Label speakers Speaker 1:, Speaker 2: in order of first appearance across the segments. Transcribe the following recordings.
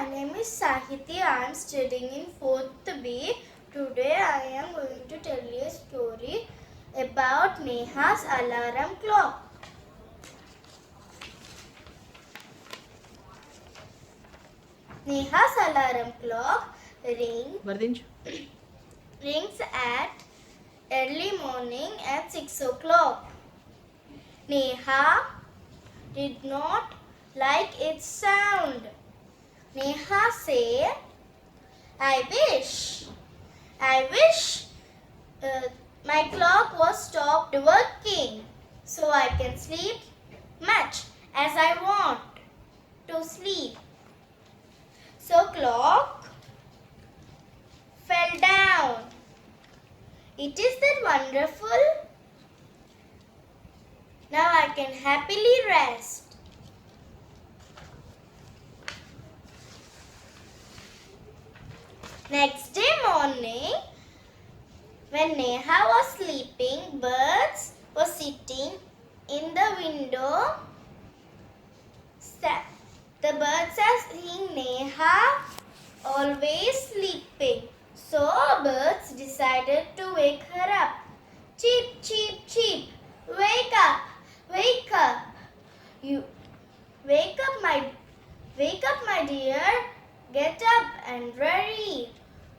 Speaker 1: name is Sahithi. I am studying in 4th B. Today I am going to tell you a story about Neha's alarm clock. Neha's alarm clock rings at early morning at 6 o'clock. Neha did not like its sound. Neha said, I wish my clock was stopped working so I can sleep much as I want to sleep. So clock fell down. It is that wonderful? Now I can happily rest. Next day morning, when Neha was sleeping, birds were sitting in the window. The birds are seeing Neha always sleeping. So birds decided to wake her up. Cheep, cheep, cheep. Wake up, wake up. You wake up my dear. Get up and ready,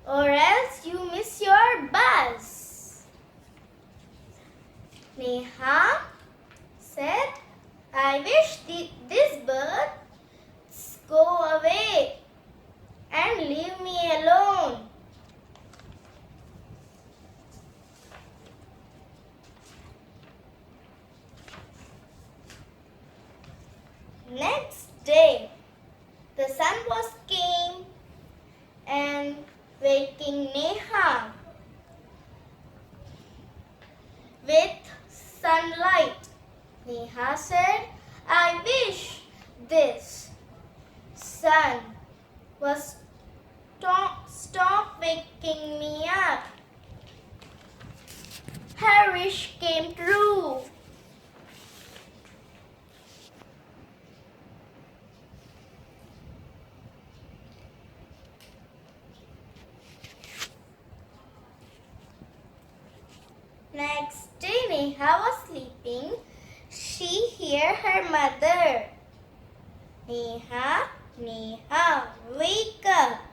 Speaker 1: or else you miss your bus. Neha said, I wish these birds go away and leave me alone. Next day, the sun was came and waking Neha with sunlight. Neha said, I wish this sun was stop waking me up. Her wish came true. Next day, Neha was sleeping. She heard her mother. Neha, Neha, wake up.